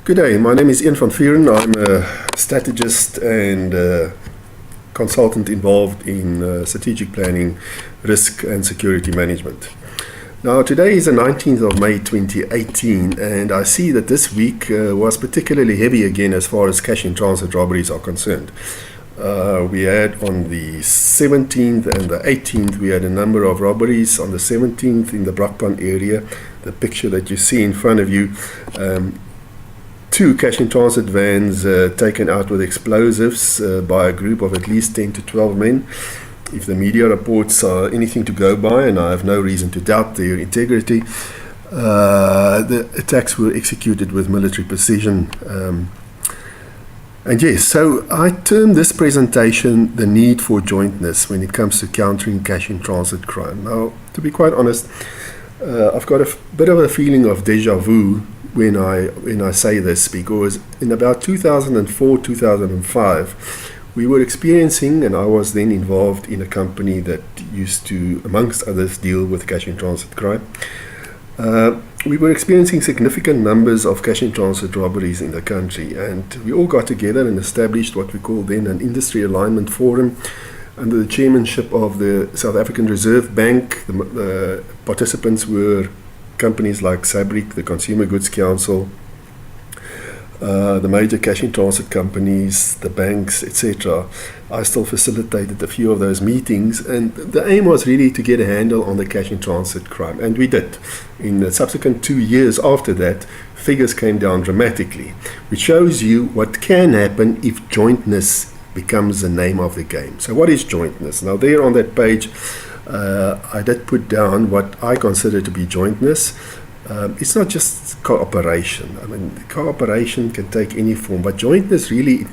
Good day, my name is Ian van Vuren. I'm a strategist and consultant involved in strategic planning, risk and security management. Now today is the 19th of May 2018 and I see that this week was particularly heavy again as far as cash in transit robberies are concerned. We had on the 17th and the 18th we had a number of robberies. On the 17th in the Brakpan area, the picture that you see in front of you, two cash in transit vans taken out with explosives by a group of at least 10 to 12 men. If the media reports are anything to go by, and I have no reason to doubt their integrity, the attacks were executed with military precision. And yes, so I term this presentation the need for jointness when it comes to countering cash in transit crime. Now, to be quite honest, I've got a bit of a feeling of deja vu when I say this, because in about 2004-2005 we were experiencing, and I was then involved in a company that used to, amongst others, deal with cash in transit crime. We were experiencing significant numbers of cash in transit robberies in the country, and we all got together and established what we called then an industry alignment forum under the chairmanship of the South African Reserve Bank. The participants were companies like SABRIC, the Consumer Goods Council, the major cash in transit companies, the banks, etc. I still facilitated a few of those meetings, and the aim was really to get a handle on the cash in transit crime, and we did. In the subsequent 2 years after that, figures came down dramatically, which shows you what can happen if jointness becomes the name of the game. So what is jointness? Now there on that page I did put down what I consider to be jointness. It's not just cooperation. I mean, cooperation can take any form, but jointness really,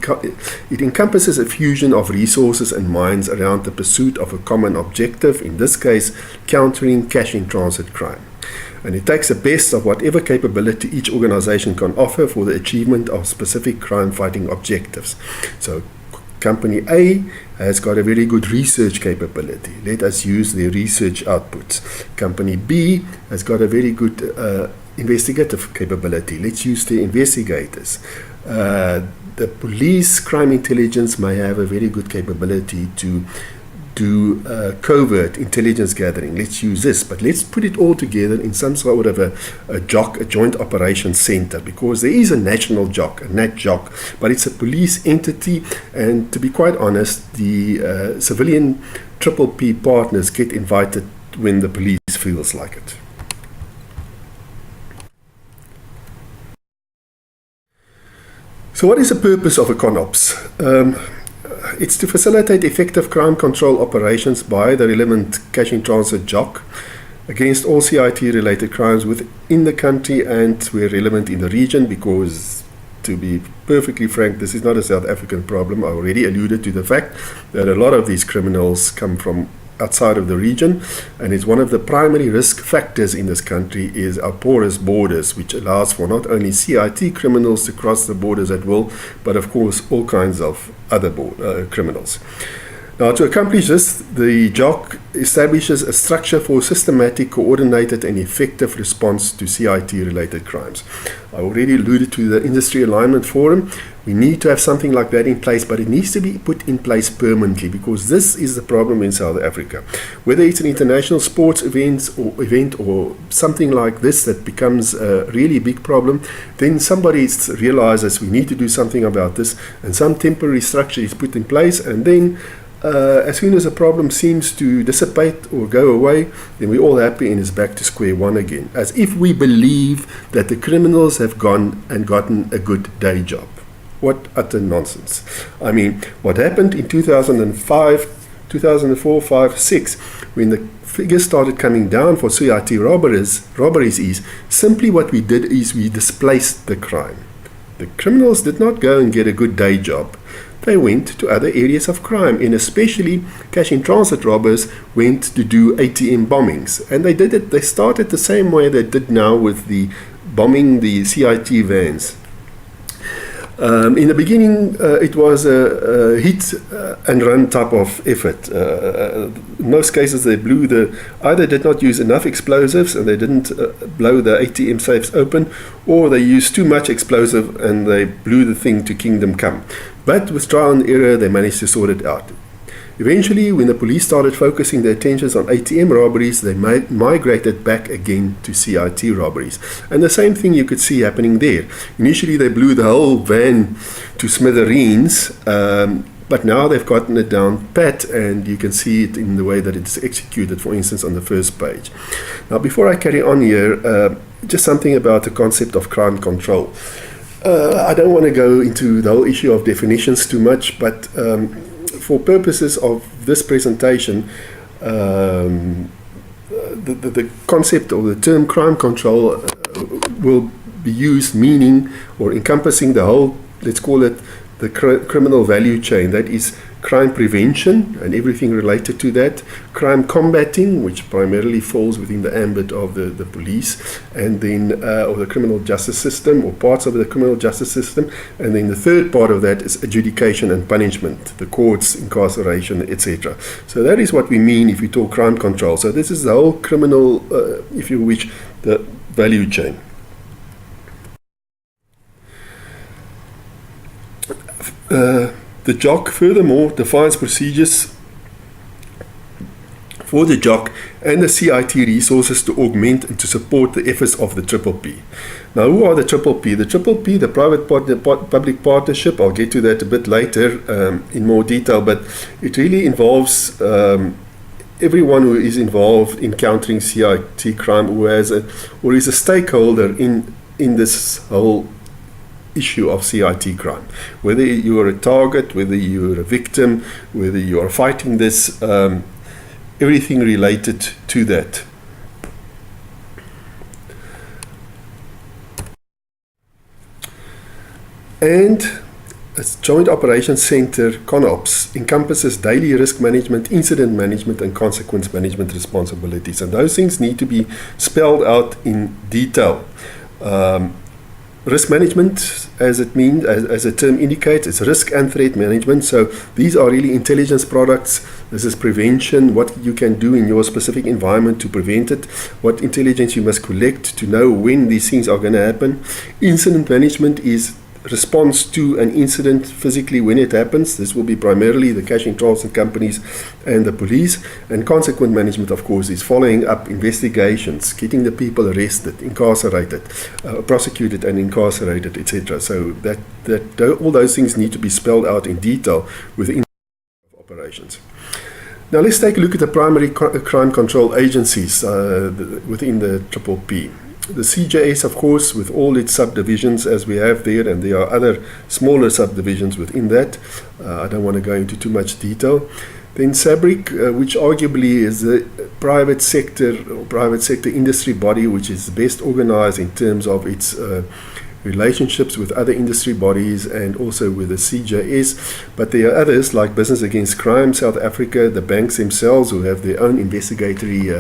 it encompasses a fusion of resources and minds around the pursuit of a common objective, in this case, countering cash in transit crime. And it takes the best of whatever capability each organization can offer for the achievement of specific crime-fighting objectives. So Company A has got a very good research capability. Let us use their research outputs. Company B has got a very good investigative capability. Let's use the investigators. The police crime intelligence may have a very good capability to do covert intelligence gathering. Let's use this, but let's put it all together in some sort of a joint operations center, because there is a national JOC, a NAT JOC, but it's a police entity, and to be quite honest, the civilian PPP partners get invited when the police feels like it. So what is the purpose of a CONOPS? It's to facilitate effective crime control operations by the relevant cash in transit JOC against all CIT-related crimes within the country and where relevant in the region, because, to be perfectly frank, this is not a South African problem. I already alluded to the fact that a lot of these criminals come from outside of the region, and it's one of the primary risk factors in this country is our porous borders, which allows for not only CIT criminals to cross the borders at will, but of course all kinds of other criminals. Now, to accomplish this, the JOC establishes a structure for systematic, coordinated and effective response to CIT-related crimes. I already alluded to the Industry Alignment Forum. We need to have something like that in place, but it needs to be put in place permanently, because this is the problem in South Africa. Whether it's an international sports event or something like this that becomes a really big problem, then somebody realizes we need to do something about this, and some temporary structure is put in place, and then as soon as a problem seems to dissipate or go away, then we're all happy and it's back to square one again, as if we believe that the criminals have gone and gotten a good day job. What utter nonsense. I mean, what happened in 2005, 2004, 5, 6, when the figures started coming down for CIT robberies is simply what we did is we displaced the crime. The criminals did not go and get a good day job. They went to other areas of crime, and especially cash in transit robbers went to do ATM bombings. And they started the same way they did now with the bombing the CIT vans. In the beginning, it was a hit and run type of effort. In most cases, they either did not use enough explosives and they didn't blow the ATM safes open, or they used too much explosive and they blew the thing to kingdom come. But with trial and error, they managed to sort it out. Eventually, when the police started focusing their attentions on ATM robberies, they migrated back again to CIT robberies. And the same thing you could see happening there. Initially, they blew the whole van to smithereens, but now they've gotten it down pat, and you can see it in the way that it's executed, for instance, on the first page. Now, before I carry on here, just something about the concept of crime control. I don't want to go into the whole issue of definitions too much, but for purposes of this presentation, the concept or the term crime control will be used, meaning or encompassing the whole, let's call it the criminal value chain. That is crime prevention and everything related to that, crime combating, which primarily falls within the ambit of the police, and then or the criminal justice system or parts of the criminal justice system, and then the third part of that is adjudication and punishment, the courts, incarceration, etc. So that is what we mean if we talk crime control. So this is the whole criminal, if you wish, the value chain. The JOC furthermore defines procedures for the JOC and the CIT resources to augment and to support the efforts of the Triple P. Now, who are the Triple P? The Triple P, the private-public partnership, I'll get to that a bit later in more detail, but it really involves everyone who is involved in countering CIT crime or is a stakeholder in this whole issue of CIT crime. Whether you are a target, whether you are a victim, whether you are fighting this, everything related to that. And a Joint Operations Center, CONOPS, encompasses daily risk management, incident management, and consequence management responsibilities. And those things need to be spelled out in detail. Risk management, as the term indicates, is risk and threat management. So these are really intelligence products. This is prevention, what you can do in your specific environment to prevent it, what intelligence you must collect to know when these things are going to happen. Incident management is response to an incident physically when it happens. This will be primarily the cash and transit companies and the police. And consequent management, of course, is following up investigations, getting the people arrested, incarcerated, prosecuted and incarcerated, etc. So that all those things need to be spelled out in detail within operations. Now let's take a look at the primary crime control agencies within the Triple P. The CJS, of course, with all its subdivisions as we have there, and there are other smaller subdivisions within that. I don't want to go into too much detail. Then SABRIC, which arguably is the private sector industry body, which is best organized in terms of its relationships with other industry bodies and also with the CJS. But there are others like Business Against Crime South Africa, the banks themselves who have their own investigatory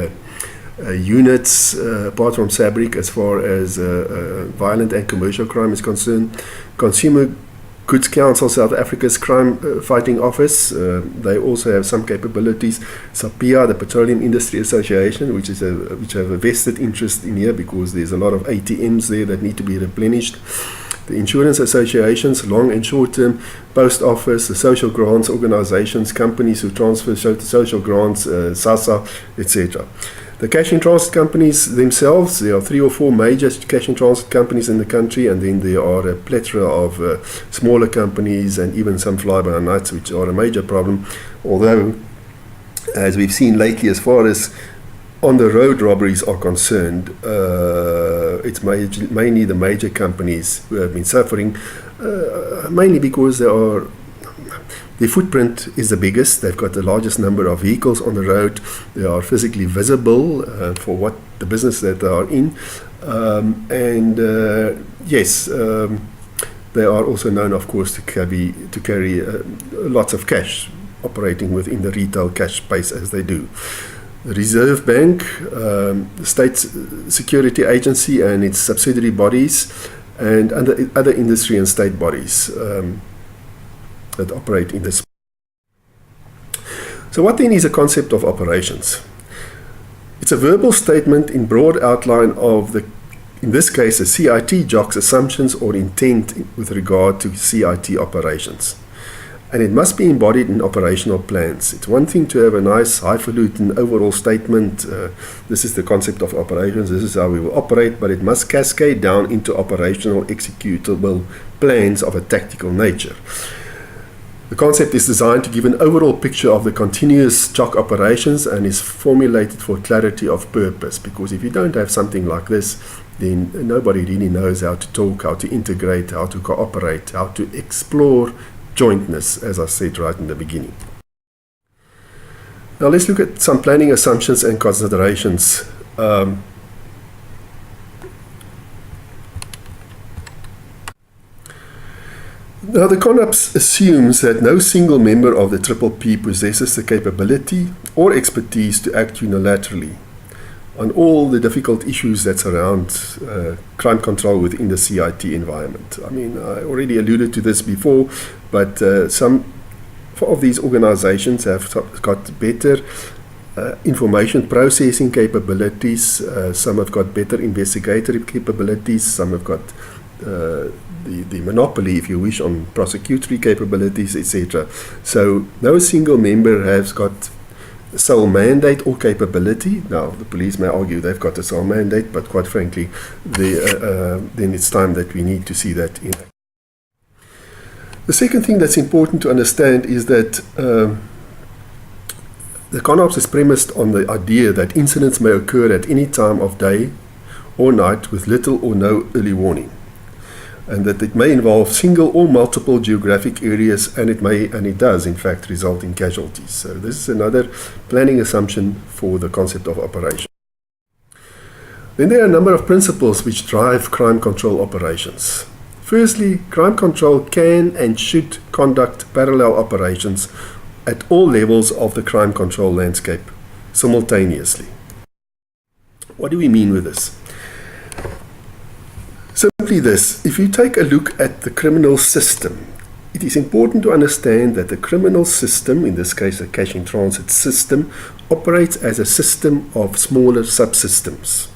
units, apart from SABRIC, as far as violent and commercial crime is concerned. Consumer Goods Council South Africa's crime fighting office, they also have some capabilities. SAPIA, the Petroleum Industry Association, which have a vested interest in here because there's a lot of ATMs there that need to be replenished. The insurance associations, long and short term, post office, the social grants organizations, companies who transfer social grants, SASSA, etc. The cash and transit companies themselves, there are 3 or 4 major cash and transit companies in the country, and then there are a plethora of smaller companies and even some fly-by-nights, which are a major problem. Although, as we've seen lately, as far as on-the-road robberies are concerned, it's mainly the major companies who have been suffering, mainly because their footprint is the biggest. They've got the largest number of vehicles on the road. They are physically visible for what the business that they are in. Yes, they are also known, of course, to carry lots of cash, operating within the retail cash space as they do. The Reserve Bank, the State Security Agency and its subsidiary bodies, and other industry and state bodies that operate in this. So what then is a concept of operations? It's a verbal statement in broad outline of in this case, a CIT JOC's assumptions or intent with regard to CIT operations. And it must be embodied in operational plans. It's one thing to have a nice highfalutin overall statement, this is the concept of operations, this is how we will operate, but it must cascade down into operational executable plans of a tactical nature. The concept is designed to give an overall picture of the continuous JOC operations and is formulated for clarity of purpose, because if you don't have something like this, then nobody really knows how to talk, how to integrate, how to cooperate, how to explore jointness, as I said right in the beginning. Now let's look at some planning assumptions and considerations. Now the CONOPS assumes that no single member of the PPP possesses the capability or expertise to act unilaterally on all the difficult issues that surround crime control within the CIT environment. I mean, I already alluded to this before, but some of these organizations have got better information processing capabilities, some have got better investigatory capabilities, some have got the monopoly, if you wish, on prosecutory capabilities, etc. So no single member has got sole mandate or capability. Now, the police may argue they've got a sole mandate, but quite frankly, then it's time that we need to see that in action. The second thing that's important to understand is that the CONOPS is premised on the idea that incidents may occur at any time of day or night with little or no early warning, and that it may involve single or multiple geographic areas, and it does in fact result in casualties. So this is another planning assumption for the concept of operation. Then there are a number of principles which drive crime control operations. Firstly, crime control can and should conduct parallel operations at all levels of the crime control landscape simultaneously. What do we mean with this? Simply this: if you take a look at the criminal system, it is important to understand that the criminal system, in this case the cash in transit system, operates as a system of smaller subsystems.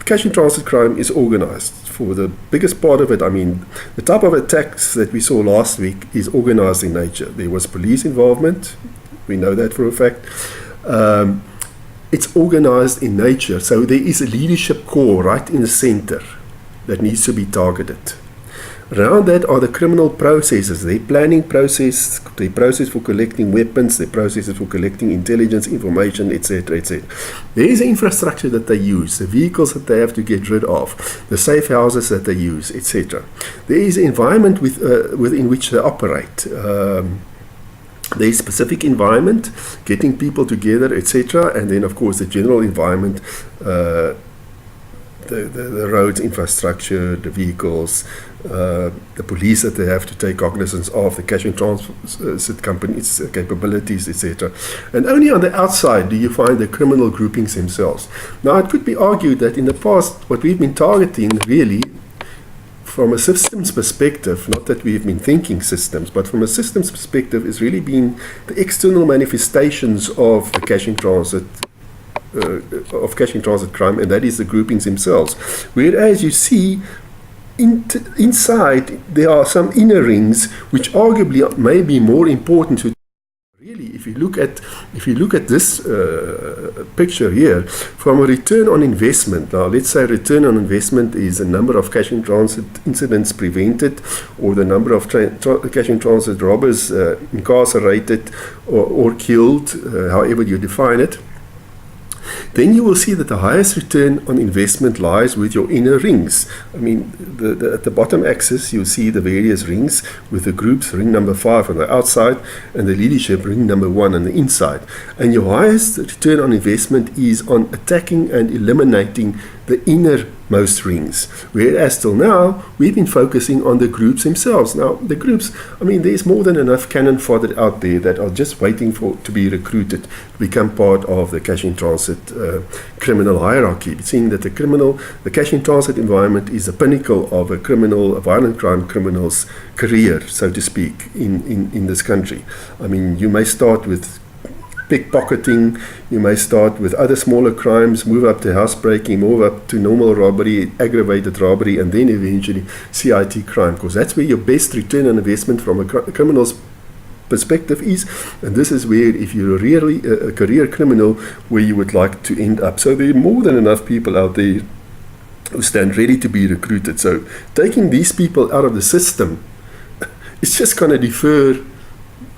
Cash in transit crime is organized. For the biggest part of it, I mean, the type of attacks that we saw last week is organized in nature. There was police involvement, we know that for a fact. It's organized in nature, so there is a leadership core right in the center that needs to be targeted. Around that are the criminal processes, their planning process, their process for collecting weapons, their processes for collecting intelligence information, etc., etc. There is an infrastructure that they use, the vehicles that they have to get rid of, the safe houses that they use, etc. There is an environment within which they operate. There is specific environment, getting people together, etc., and then of course the general environment, the roads infrastructure, the vehicles, the police that they have to take cognizance of, the cash and transit companies' capabilities, etc. And only on the outside do you find the criminal groupings themselves. Now, it could be argued that in the past, what we've been targeting really, from a systems perspective, not that we've been thinking systems, but from a systems perspective, is really been the external manifestations of the cash in transit crime, and that is the groupings themselves. Whereas you see inside there are some inner rings which arguably may be more important to. Really, if you look at this picture here, from a return on investment, now let's say return on investment is the number of cash in transit incidents prevented, or the number of cash in transit robbers incarcerated or killed, however you define it. Then you will see that the highest return on investment lies with your inner rings. I mean, at the bottom axis, you'll see the various rings with the groups, ring number 5 on the outside, and the leadership, ring number 1 on the inside. And your highest return on investment is on attacking and eliminating the innermost rings. Whereas till now, we've been focusing on the groups themselves. Now, the groups, I mean, there's more than enough cannon fodder out there that are just waiting to be recruited to become part of the cash in transit criminal hierarchy. Seeing that the cash in transit environment is the pinnacle of a violent crime criminal's career, so to speak, in this country. I mean, you may start with pickpocketing, you may start with other smaller crimes, move up to housebreaking, move up to normal robbery, aggravated robbery, and then eventually CIT crime, because that's where your best return on investment from a criminal's perspective is, and this is where, if you're really a career criminal, where you would like to end up. So there are more than enough people out there who stand ready to be recruited. So taking these people out of the system, it's just going to defer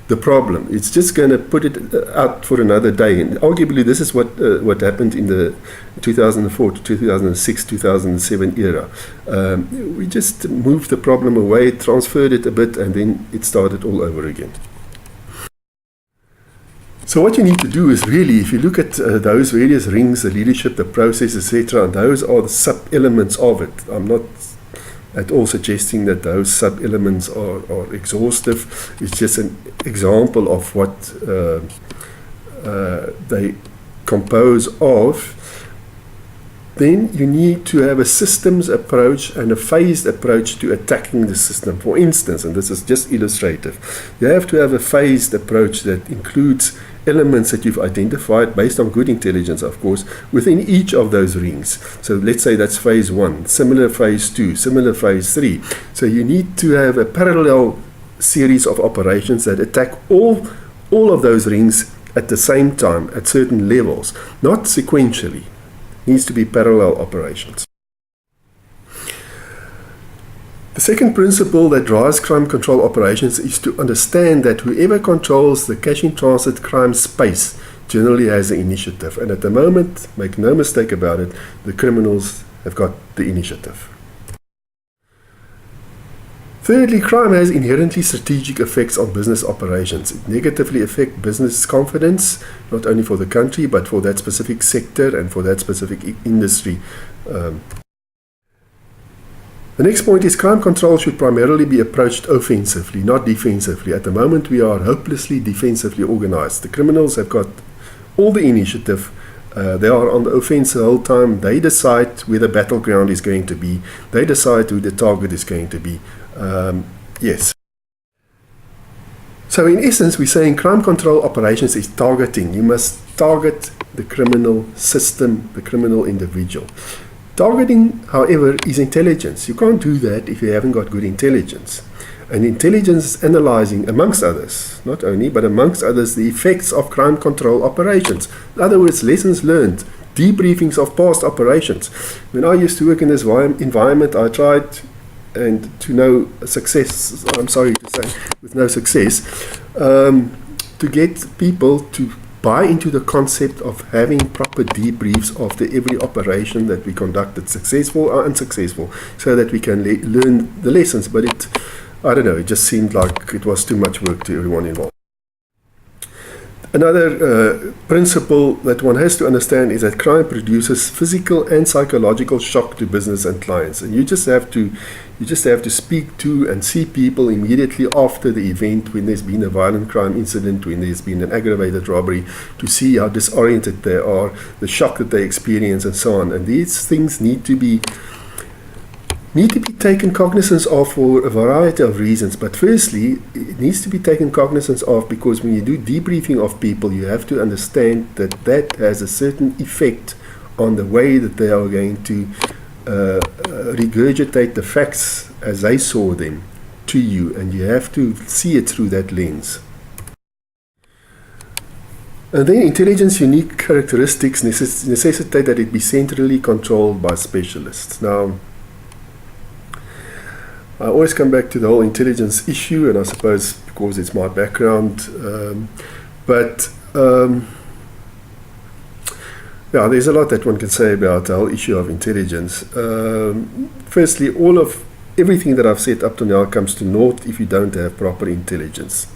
the problem. It's just going to put it out for another day. And arguably, this is what happened in the 2004 to 2006, 2007 era. We just moved the problem away, transferred it a bit, and then it started all over again. So what you need to do is really, if you look at those various rings, the leadership, the process, etc., and those are the sub-elements of it. I'm not at all suggesting that those sub-elements are exhaustive. It's just an example of what they compose of. Then you need to have a systems approach and a phased approach to attacking the system. For instance, and this is just illustrative, you have to have a phased approach that includes elements that you've identified based on good intelligence, of course, within each of those rings. So let's say that's phase 1, similar phase 2, similar phase 3. So you need to have a parallel series of operations that attack all of those rings at the same time, at certain levels, not sequentially. It needs to be parallel operations. The second principle that drives crime control operations is to understand that whoever controls the cash in transit crime space generally has the initiative. And at the moment, make no mistake about it, the criminals have got the initiative. Thirdly, crime has inherently strategic effects on business operations. It negatively affects business confidence, not only for the country, but for that specific sector and for that specific industry. The next point is crime control should primarily be approached offensively, not defensively. At the moment, we are hopelessly defensively organized. The criminals have got all the initiative. They are on the offense the whole time. They decide where the battleground is going to be. They decide who the target is going to be. Yes. So in essence, we're saying crime control operations is targeting. You must target the criminal system, the criminal individual. Targeting, however, is intelligence. You can't do that if you haven't got good intelligence. And intelligence is analyzing, amongst others, not only, but amongst others, the effects of crime control operations. In other words, lessons learned, debriefings of past operations. When I used to work in this environment, I tried, and to no success, I'm sorry to say, with no success, to get people to buy into the concept of having proper debriefs after every operation that we conducted, successful or unsuccessful, so that we can learn the lessons. But I don't know, it just seemed like it was too much work to everyone involved. Another principle that one has to understand is that crime produces physical and psychological shock to business and clients, and you just have to speak to and see people immediately after the event, when there's been a violent crime incident, when there's been an aggravated robbery, to see how disoriented they are, the shock that they experience, and so on. And these things need to be taken cognizance of for a variety of reasons. But firstly, it needs to be taken cognizance of because when you do debriefing of people, you have to understand that that has a certain effect on the way that they are going to regurgitate the facts as they saw them to you, and you have to see it through that lens. And then intelligence unique characteristics necessitate that it be centrally controlled by specialists. Now, I always come back to the whole intelligence issue, and I suppose because it's my background, yeah, there's a lot that one can say about the whole issue of intelligence. Firstly, everything that I've said up to now comes to naught if you don't have proper intelligence.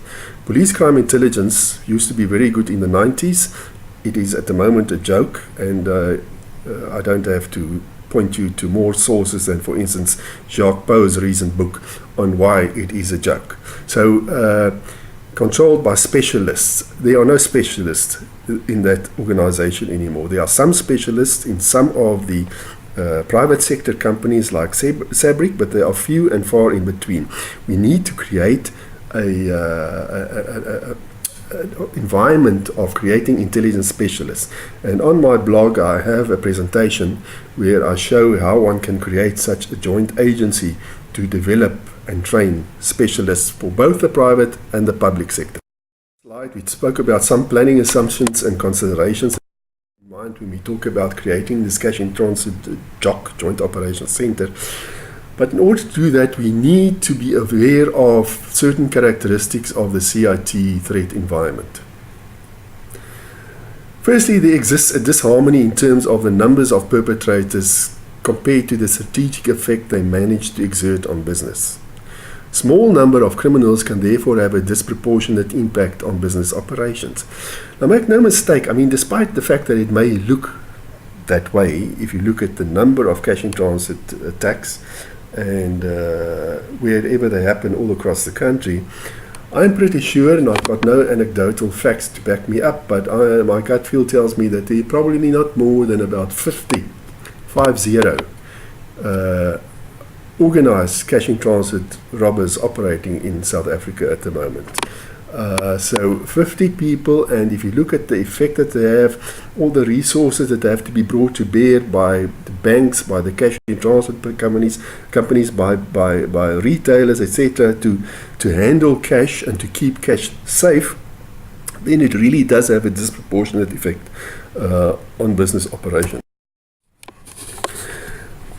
Police crime intelligence used to be very good in the 90s. It is at the moment a joke, and I don't have to point you to more sources than, for instance, Jacques Pauw's recent book on why it is a joke. So, controlled by specialists. There are no specialists in that organization anymore. There are some specialists in some of the private sector companies like Sabric, but they are few and far in between. We need to create an environment of creating intelligence specialists. And on my blog, I have a presentation where I show how one can create such a joint agency to develop and train specialists for both the private and the public sector. We spoke about some planning assumptions and considerations in mind when we talk about creating this Cash in Transit JOC, Joint Operations Center. But in order to do that, we need to be aware of certain characteristics of the CIT threat environment. Firstly, there exists a disharmony in terms of the numbers of perpetrators compared to the strategic effect they manage to exert on business. Small number of criminals can therefore have a disproportionate impact on business operations. Now, make no mistake, I mean, despite the fact that it may look that way, if you look at the number of cash in transit attacks and wherever they happen all across the country, I'm pretty sure, and I've got no anecdotal facts to back me up, but my gut feel tells me that there are probably not more than about 50 organized cash in transit robbers operating in South Africa at the moment. So 50 people, and if you look at the effect that they have, all the resources that have to be brought to bear by the banks, by the cash in transit companies, by retailers, etc., to handle cash and to keep cash safe, then it really does have a disproportionate effect on business operations.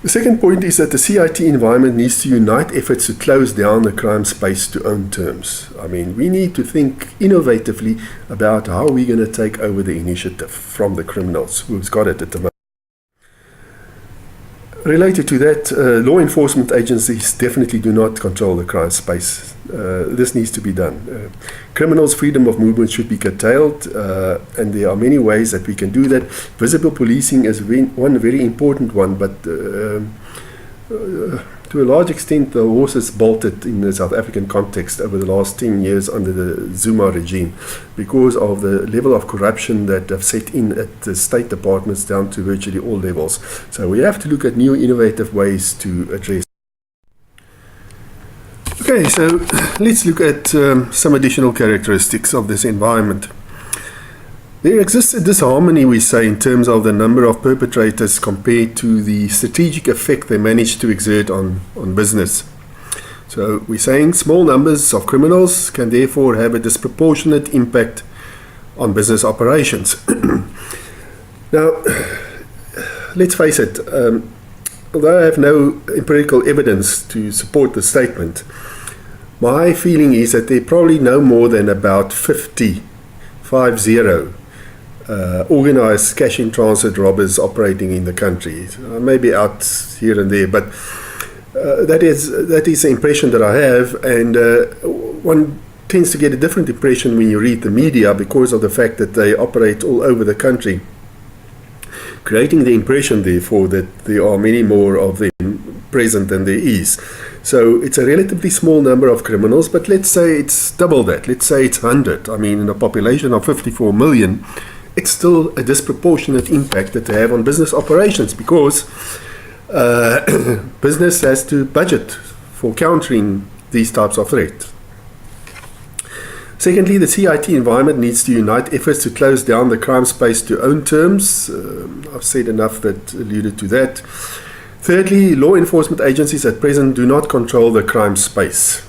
The second point is that the CIT environment needs to unite efforts to close down the crime space to own terms. I mean, we need to think innovatively about how we're going to take over the initiative from the criminals who's got it at the moment. Related to that, law enforcement agencies definitely do not control the crime space. This needs to be done. Criminals' freedom of movement should be curtailed, and there are many ways that we can do that. Visible policing is one very important one, but to a large extent the horse has bolted in the South African context over the last 10 years under the Zuma regime because of the level of corruption that have set in at the state departments down to virtually all levels. So we have to look at new innovative ways to address. Okay, so let's look at some additional characteristics of this environment. There exists a disharmony, we say, in terms of the number of perpetrators compared to the strategic effect they manage to exert on business. So we're saying small numbers of criminals can therefore have a disproportionate impact on business operations. Now, let's face it, although I have no empirical evidence to support the statement, my feeling is that there are probably no more than about 50 organized cash in transit robbers operating in the country. Maybe out here and there, but that is the impression that I have, and one tends to get a different impression when you read the media because of the fact that they operate all over the country, creating the impression therefore that there are many more of them present than there is. So it's a relatively small number of criminals, but let's say it's double that. Let's say it's 100. I mean, in a population of 54 million, it's still a disproportionate impact that they have on business operations because business has to budget for countering these types of threats. Secondly, the CIT environment needs to unite efforts to close down the crime space to own terms. I've said enough that alluded to that. Thirdly, law enforcement agencies at present do not control the crime space.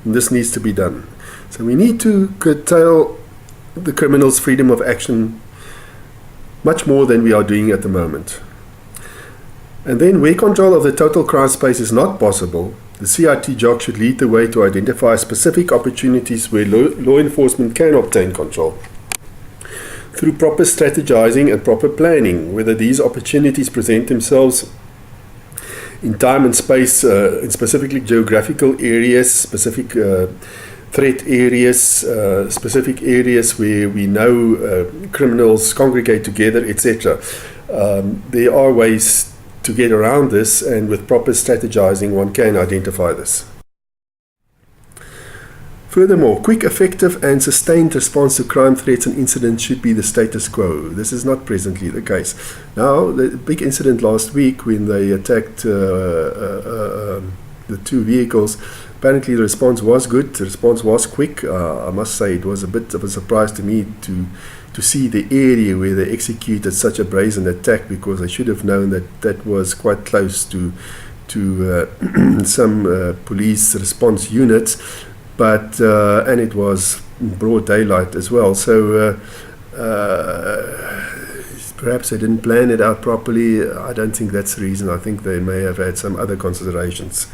And this needs to be done. So we need to curtail the criminals' freedom of action much more than we are doing at the moment. And then where control of the total crime space is not possible, the CIT JOC should lead the way to identify specific opportunities where law enforcement can obtain control through proper strategizing and proper planning, whether these opportunities present themselves in time and space, in specifically geographical areas, specific threat areas, specific areas where we know criminals congregate together, etc. There are ways to get around this, and with proper strategizing, one can identify this. Furthermore, quick, effective and sustained response to crime threats and incidents should be the status quo. This is not presently the case. Now, the big incident last week when they attacked the two vehicles, apparently the response was good, the response was quick. I must say it was a bit of a surprise to me to see the area where they executed such a brazen attack, because I should have known that that was quite close to some police response units. But and it was broad daylight as well, so perhaps they didn't plan it out properly. I don't think that's the reason. I think they may have had some other considerations.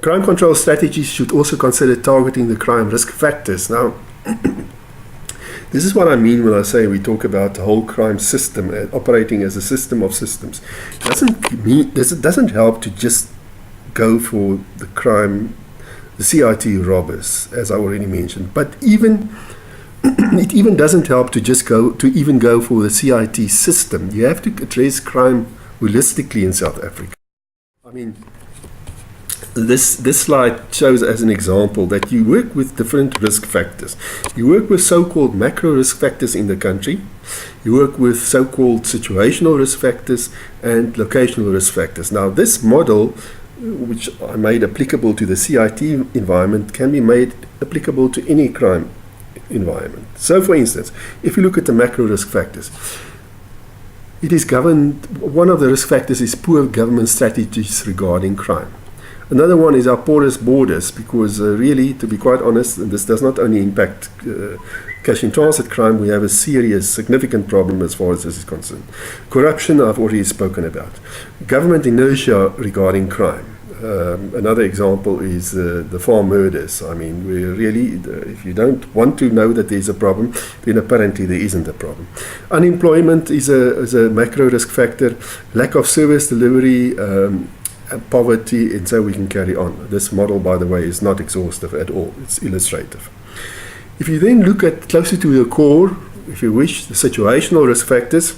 Crime control strategies should also consider targeting the crime risk factors. Now, this is what I mean when I say we talk about the whole crime system operating as a system of systems. It doesn't help to just go for the crime, the CIT robbers, as I already mentioned. But it even doesn't help to just go for the CIT system. You have to address crime holistically in South Africa. I mean, this slide shows as an example that you work with different risk factors. You work with so-called macro risk factors in the country. You work with so-called situational risk factors and locational risk factors. Now, this model, which I made applicable to the CIT environment, can be made applicable to any crime environment. So, for instance, if you look at the macro risk factors, it is governed, one of the risk factors is poor government strategies regarding crime. Another one is our porous borders, because really, to be quite honest, and this does not only impact cash in transit crime, we have a serious, significant problem as far as this is concerned. Corruption, I've already spoken about. Government inertia regarding crime. Another example is the farm murders. I mean, we really, if you don't want to know that there's a problem, then apparently there isn't a problem. Unemployment is a macro risk factor. Lack of service delivery, poverty, and so we can carry on. This model, by the way, is not exhaustive at all. It's illustrative. If you then look at closer to the core, if you wish, the situational risk factors,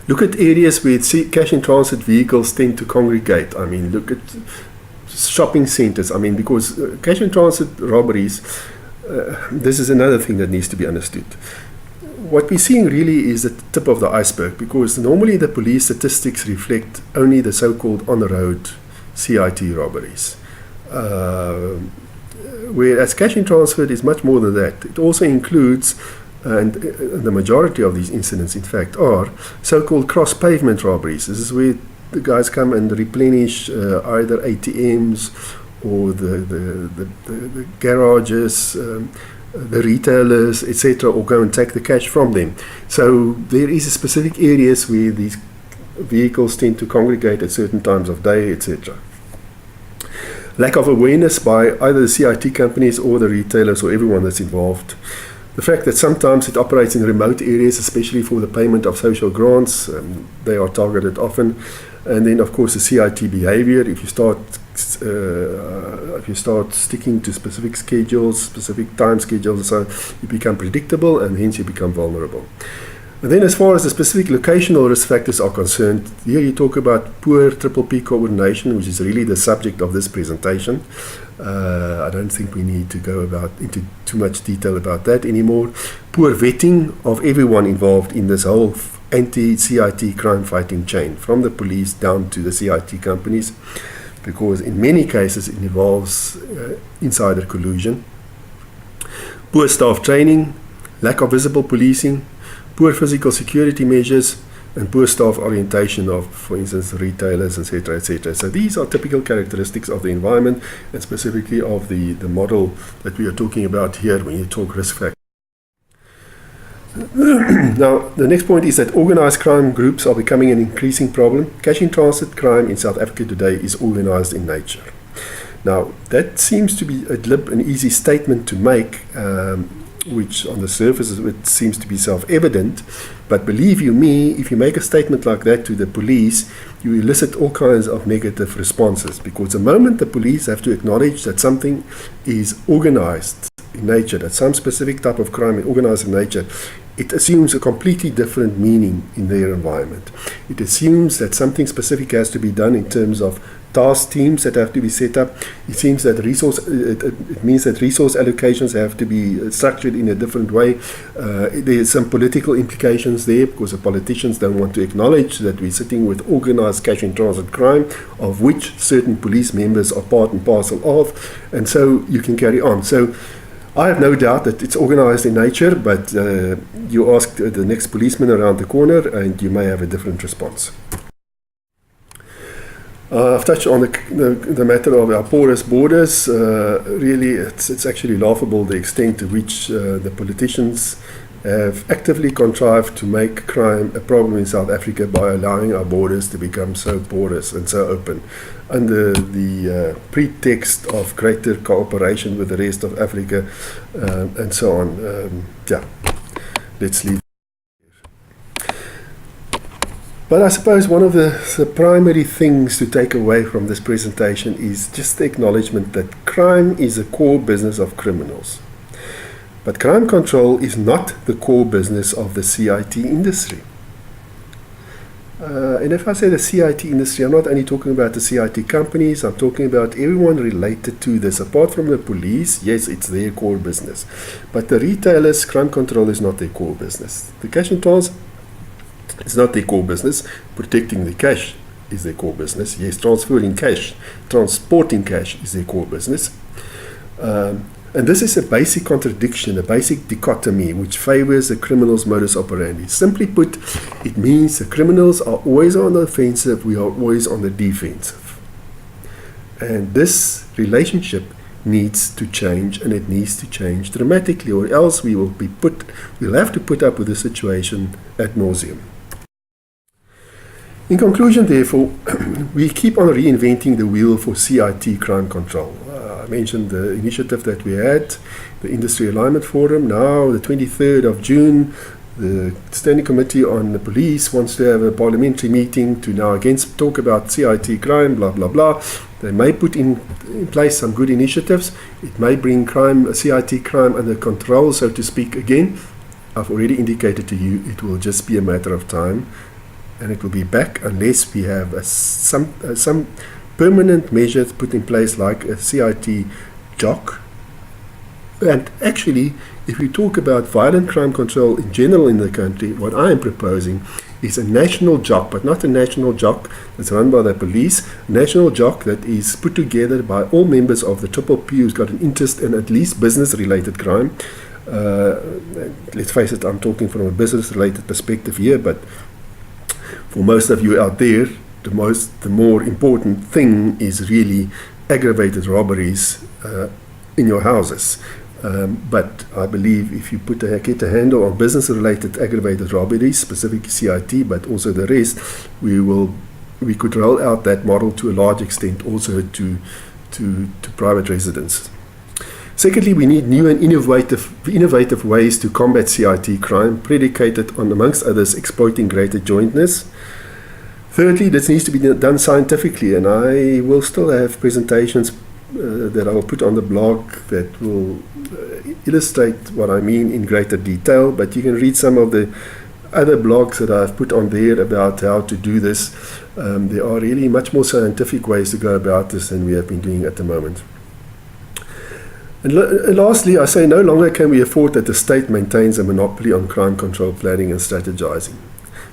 look at areas where cash in transit vehicles tend to congregate. I mean, look at shopping centers. I mean, because cash in transit robberies, this is another thing that needs to be understood. What we're seeing really is the tip of the iceberg, because normally the police statistics reflect only the so-called on-the-road CIT robberies. Whereas cash in transit is much more than that. It also includes, and the majority of these incidents in fact are, so-called cross-pavement robberies. This is where the guys come and replenish either ATMs or the garages, the retailers, etc., or go and take the cash from them. So there is a specific areas where these vehicles tend to congregate at certain times of day, etc. Lack of awareness by either the CIT companies or the retailers or everyone that's involved. The fact that sometimes it operates in remote areas, especially for the payment of social grants, they are targeted often. And then, of course, the CIT behavior. If you start sticking to specific schedules, specific time schedules, so you become predictable, and hence you become vulnerable. And then, as far as the specific locational risk factors are concerned, here you talk about poor P coordination, which is really the subject of this presentation. I don't think we need to go into too much detail about that anymore. Poor vetting of everyone involved in this whole anti-CIT crime fighting chain, from the police down to the CIT companies, because in many cases it involves insider collusion. Poor staff training, lack of visible policing, poor physical security measures, and poor staff orientation of, for instance, retailers, etc., etc. So these are typical characteristics of the environment, and specifically of the model that we are talking about here when you talk risk factors. Now, the next point is that organized crime groups are becoming an increasing problem. Cash in transit crime in South Africa today is organized in nature. Now, that seems to be a glib and easy statement to make, which on the surface it seems to be self-evident, but believe you me, if you make a statement like that to the police, you elicit all kinds of negative responses, because the moment the police have to acknowledge that something is organized in nature, that some specific type of crime is organized in nature, it assumes a completely different meaning in their environment. It assumes that something specific has to be done in terms of task teams that have to be set up. It seems that it means that resource allocations have to be structured in a different way. There's some political implications there because the politicians don't want to acknowledge that we're sitting with organized cash in transit crime, of which certain police members are part and parcel of, and so you can carry on. So I have no doubt that it's organized in nature, but you ask the next policeman around the corner and you may have a different response. I've touched on the matter of our porous borders. Really, it's actually laughable the extent to which the politicians have actively contrived to make crime a problem in South Africa by allowing our borders to become so porous and so open under the pretext of greater cooperation with the rest of Africa and so on. Let's leave. But I suppose one of the primary things to take away from this presentation is just the acknowledgement that crime is a core business of criminals. But crime control is not the core business of the CIT industry. And if I say the CIT industry, I'm not only talking about the CIT companies, I'm talking about everyone related to this. Apart from the police, yes, it's their core business. But the retailers, crime control is not their core business. The cash and transit, it's not their core business. Protecting the cash is their core business. Yes, transferring cash, transporting cash is their core business. And this is a basic contradiction, a basic dichotomy which favors the criminal's modus operandi. Simply put, it means the criminals are always on the offensive, we are always on the defensive. And this relationship needs to change, and it needs to change dramatically, or else we'll have to put up with the situation ad nauseum. In conclusion, therefore, we keep on reinventing the wheel for CIT crime control. I mentioned the initiative that we had, the Industry Alignment Forum. Now, the 23rd of June, the Standing Committee on the Police wants to have a parliamentary meeting to now again talk about CIT crime, blah, blah, blah. They may put in place some good initiatives. It may bring CIT crime under control, so to speak, again. I've already indicated to you it will just be a matter of time, and it will be back unless we have some permanent measures put in place, like a CIT JOC. And actually, if we talk about violent crime control in general in the country, what I am proposing is a national JOC, but not a national JOC that's run by the police, a national JOC that is put together by all members of the Triple P who's got an interest in at least business-related crime. Let's face it, I'm talking from a business-related perspective here, but for most of you out there, the more important thing is really aggravated robberies in your houses. But I believe if you get a handle on business-related aggravated robberies, specifically CIT, but also the rest, we could roll out that model to a large extent also to private residents. Secondly, we need new and innovative ways to combat CIT crime, predicated on, amongst others, exploiting greater jointness. Thirdly, this needs to be done scientifically, and I will still have presentations that I will put on the blog that will illustrate what I mean in greater detail, but you can read some of the other blogs that I've put on there about how to do this. There are really much more scientific ways to go about this than we have been doing at the moment. And lastly, I say no longer can we afford that the state maintains a monopoly on crime control planning and strategizing.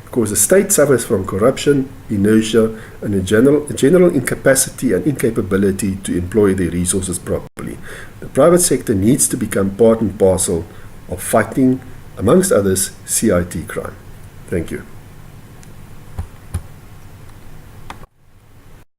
Because the state suffers from corruption, inertia, and a general incapacity and incapability to employ their resources properly. The private sector needs to become part and parcel of fighting, amongst others, CIT crime. Thank you.